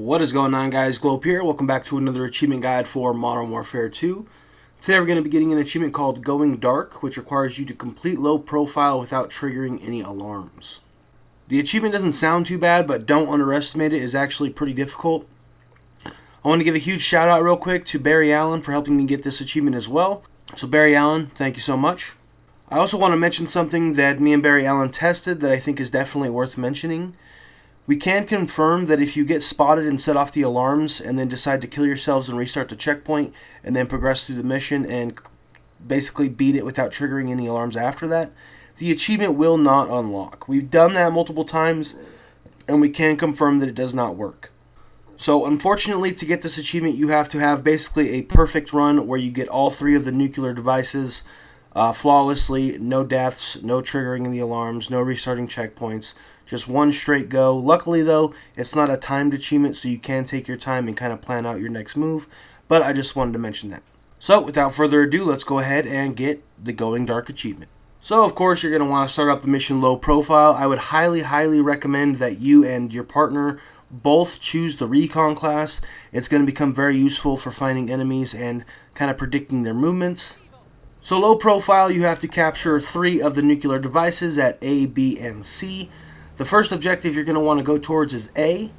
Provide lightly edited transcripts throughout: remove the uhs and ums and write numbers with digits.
What is going on, guys? Globe here. Welcome back to another achievement guide for Modern Warfare 2. Today we're going to be getting an achievement called Going Dark, which requires you to complete low profile without triggering any alarms. The achievement doesn't sound too bad, but don't underestimate it. It's actually pretty difficult. I want to give a huge shout out real quick to Barry Allen for helping me get this achievement as well. So Barry Allen, thank you so much. I also want to mention something that me and Barry Allen tested that I think is definitely worth mentioning. We can confirm that if you get spotted and set off the alarms and then decide to kill yourselves and restart the checkpoint and then progress through the mission and basically beat it without triggering any alarms after that, the achievement will not unlock. We've done that multiple times and we can confirm that it does not work. So unfortunately, to get this achievement, you have to have basically a perfect run where you get all three of the nuclear devices flawlessly, no deaths, no triggering the alarms, no restarting checkpoints, just one straight go. Luckily though, it's not a timed achievement, so you can take your time and kind of plan out your next move, but I just wanted to mention that. So without further ado, let's go ahead and get the Going Dark achievement. So of course you're going to want to start up the mission low profile. I would highly recommend that you and your partner both choose the recon class. It's going to become very useful for finding enemies and kind of predicting their movements. So low profile, you have to capture 3 of the nuclear devices at A, B, and C. The first objective you're going to want to go towards is A.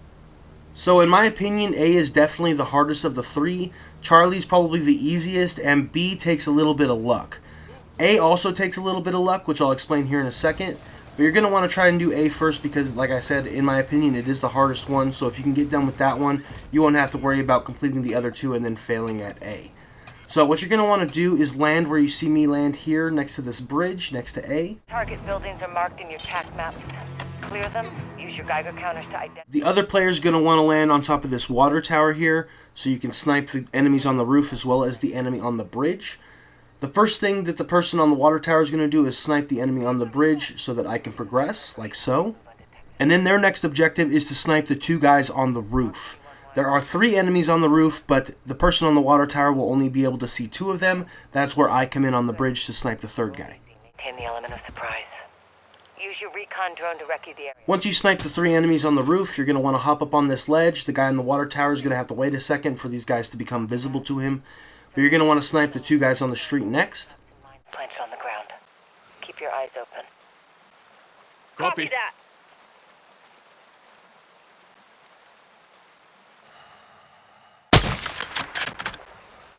So in my opinion, A is definitely the hardest of the 3. Charlie's probably the easiest, and B takes a little bit of luck. A also takes a little bit of luck, which I'll explain here in a second. But you're going to want to try and do A first because, like I said, in my opinion, it is the hardest one. So if you can get done with that one, you won't have to worry about completing the other 2 and then failing at A. So what you're going to want to do is land where you see me land here, next to this bridge, next to A. Target buildings are marked in your tac maps. Clear them. Use your Geiger counters to identify. The other player's going to want to land on top of this water tower here, so you can snipe the enemies on the roof as well as the enemy on the bridge. The first thing that the person on the water tower is going to do is snipe the enemy on the bridge so that I can progress, like so. And then their next objective is to snipe the 2 guys on the roof. There are 3 enemies on the roof, but the person on the water tower will only be able to see 2 of them. That's where I come in on the bridge to snipe the 3rd guy. Maintain the element of surprise. Use your recon drone to recce the area. Once you snipe the 3 enemies on the roof, you're going to want to hop up on this ledge. The guy on the water tower is going to have to wait a second for these guys to become visible to him. But you're going to want to snipe the 2 guys on the street next. Plants on the ground. Keep your eyes open. Copy that.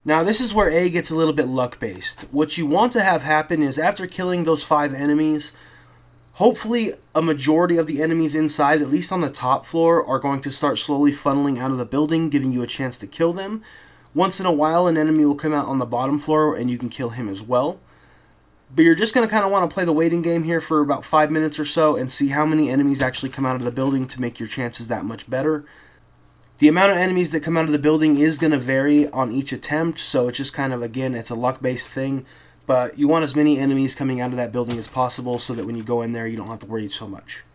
Now this is where A gets a little bit luck-based. What you want to have happen is after killing those 5 enemies, hopefully a majority of the enemies inside, at least on the top floor, are going to start slowly funneling out of the building, giving you a chance to kill them. Once in a while, an enemy will come out on the bottom floor and you can kill him as well. But you're just going to kind of want to play the waiting game here for about 5 minutes or so and see how many enemies actually come out of the building to make your chances that much better. The amount of enemies that come out of the building is going to vary on each attempt, so it's just kind of, again, it's a luck-based thing. But you want as many enemies coming out of that building as possible so that when you go in there, you don't have to worry so much.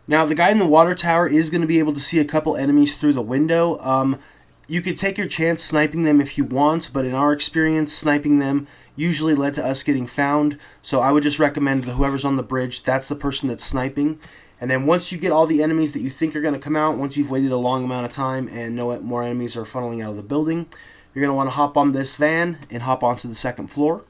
Now, the guy in the water tower is going to be able to see a couple enemies through the window. You could take your chance sniping them if you want, but in our experience, sniping them usually led to us getting found. So I would just recommend that whoever's on the bridge, that's the person that's sniping. And then once you get all the enemies that you think are going to come out, once you've waited a long amount of time and no more enemies are funneling out of the building, you're going to want to hop on this van and hop onto the 2nd floor.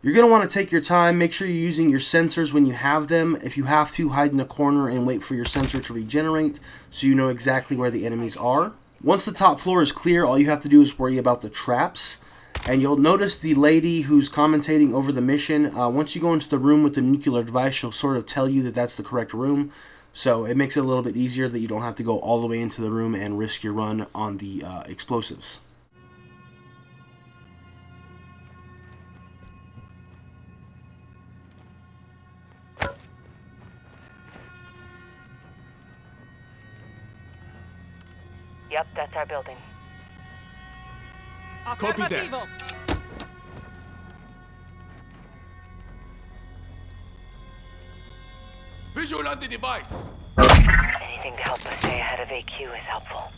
You're going to want to take your time, make sure you're using your sensors when you have them. If you have to, hide in a corner and wait for your sensor to regenerate so you know exactly where the enemies are. Once the top floor is clear, all you have to do is worry about the traps. And you'll notice the lady who's commentating over the mission, once you go into the room with the nuclear device, she'll sort of tell you that that's the correct room. So it makes it a little bit easier that you don't have to go all the way into the room and risk your run on the explosives. Yep, that's our building. Copy that. Visual on the device. Anything to help us stay ahead of AQ is helpful.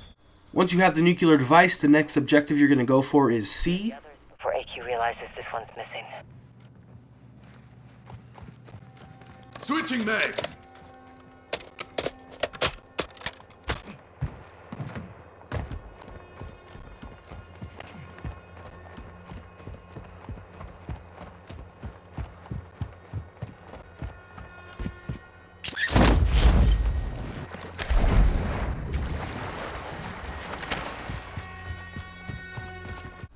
Once you have the nuclear device, the next objective you're going to go for is C. Before AQ realizes this one's missing. Switching mag.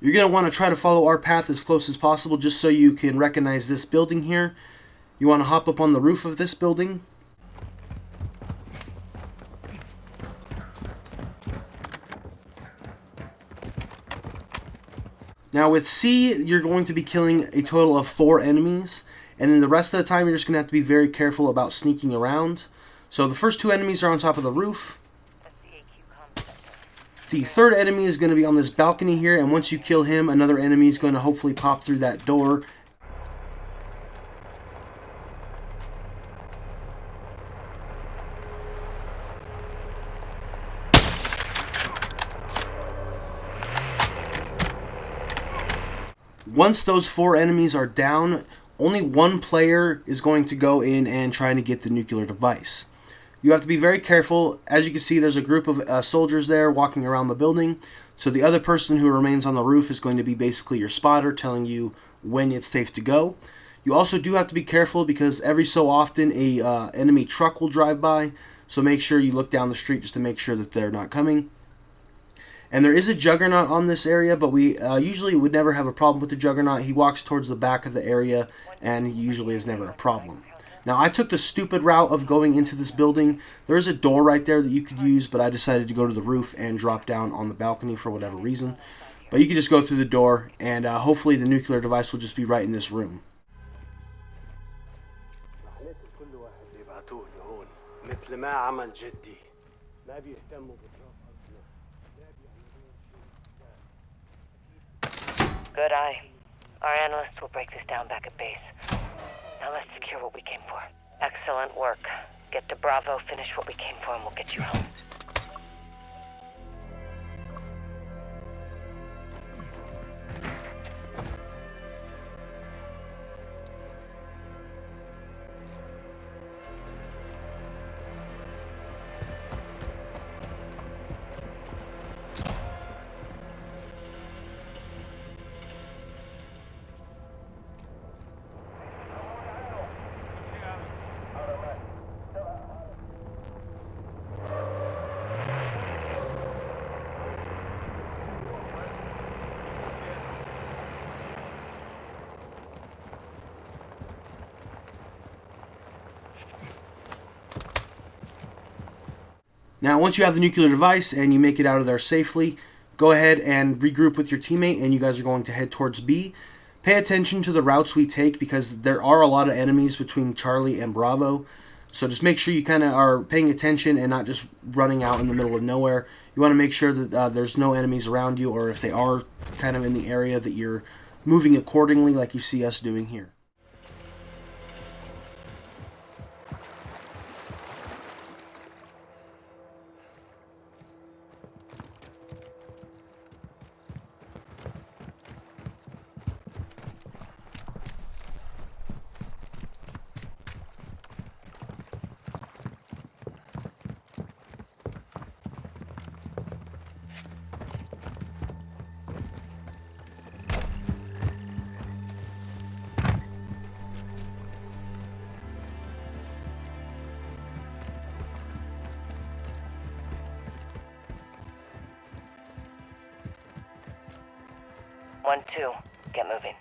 You're going to want to try to follow our path as close as possible just so you can recognize this building here. You want to hop up on the roof of this building. Now with C, you're going to be killing a total of 4 enemies. And then the rest of the time, you're just going to have to be very careful about sneaking around. So the first 2 enemies are on top of the roof. The third enemy is going to be on this balcony here, and once you kill him, another enemy is going to hopefully pop through that door. Once those 4 enemies are down, only 1 player is going to go in and try to get the nuclear device. You have to be very careful. As you can see, there's a group of soldiers there walking around the building. So the other person who remains on the roof is going to be basically your spotter, telling you when it's safe to go. You also do have to be careful because every so often a enemy truck will drive by. So make sure you look down the street just to make sure that they're not coming. And there is a Juggernaut on this area, but we usually would never have a problem with the Juggernaut. He walks towards the back of the area, and he usually is never a problem. Now, I took the stupid route of going into this building. There is a door right there that you could use, but I decided to go to the roof and drop down on the balcony for whatever reason. But you can just go through the door, and hopefully the nuclear device will just be right in this room. Good eye. Our analysts will break this down back at base. Now let's secure what we came for. Excellent work. Get to Bravo, finish what we came for, and we'll get you home. Now, once you have the nuclear device and you make it out of there safely, go ahead and regroup with your teammate, and you guys are going to head towards B. Pay attention to the routes we take because there are a lot of enemies between Charlie and Bravo. So just make sure you kind of are paying attention and not just running out in the middle of nowhere. You want to make sure that there's no enemies around you, or if they are kind of in the area, that you're moving accordingly like you see us doing here. One, two. Get moving.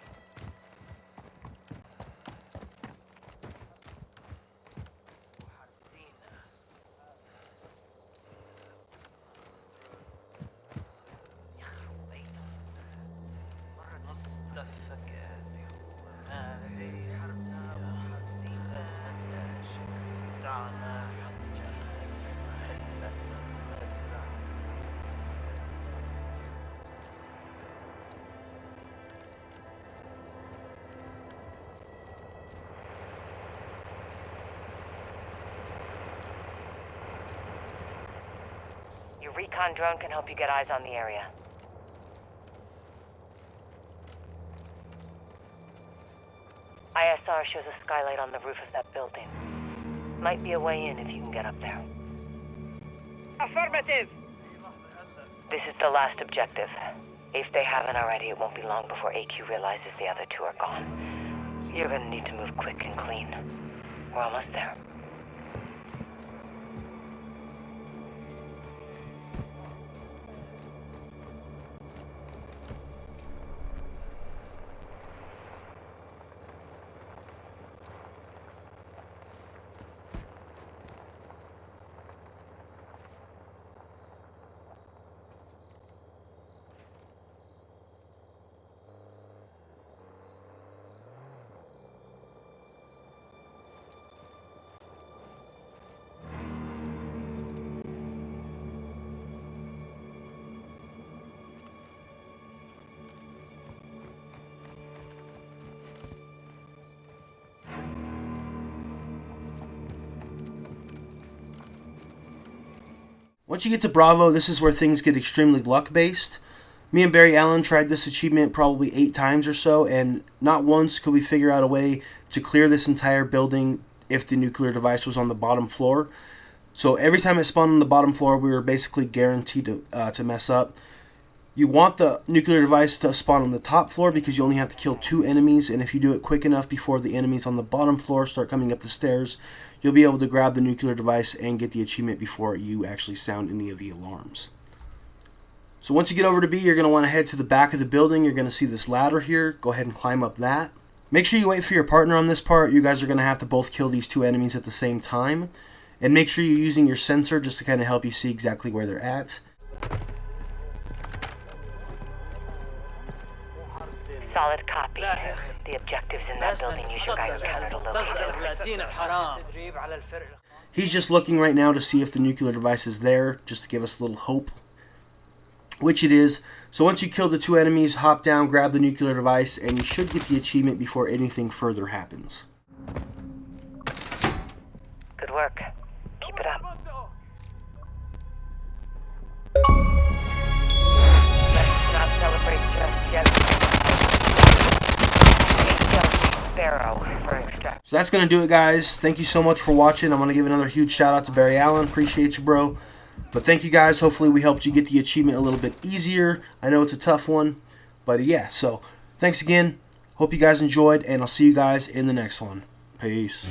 Your recon drone can help you get eyes on the area. ISR shows a skylight on the roof of that building. Might be a way in if you can get up there. Affirmative. This is the last objective. If they haven't already, it won't be long before AQ realizes the other two are gone. You're gonna need to move quick and clean. We're almost there. Once you get to Bravo, this is where things get extremely luck-based. Me and Barry Allen tried this achievement probably 8 times or so, and not once could we figure out a way to clear this entire building if the nuclear device was on the bottom floor. So every time it spawned on the bottom floor, we were basically guaranteed to mess up. You want the nuclear device to spawn on the top floor because you only have to kill 2 enemies, and if you do it quick enough before the enemies on the bottom floor start coming up the stairs, you'll be able to grab the nuclear device and get the achievement before you actually sound any of the alarms. So once you get over to B, you're going to want to head to the back of the building. You're going to see this ladder here. Go ahead and climb up that. Make sure you wait for your partner on this part. You guys are going to have to both kill these 2 enemies at the same time. And make sure you're using your sensor just to kind of help you see exactly where they're at. Solid copy. The objectives in that building. Use your guidance counter to locate them. He's just looking right now to see if the nuclear device is there, just to give us a little hope. Which it is. So once you kill the 2 enemies, hop down, grab the nuclear device, and you should get the achievement before anything further happens. Good work. Keep it up. Let's not celebrate just yet. So that's going to do it, guys. Thank you so much for watching. I'm going to give another huge shout out to Barry Allen. Appreciate you, bro. But thank you, guys. Hopefully we helped you get the achievement a little bit easier. I know it's a tough one. But yeah, so thanks again. Hope you guys enjoyed, and I'll see you guys in the next one. Peace.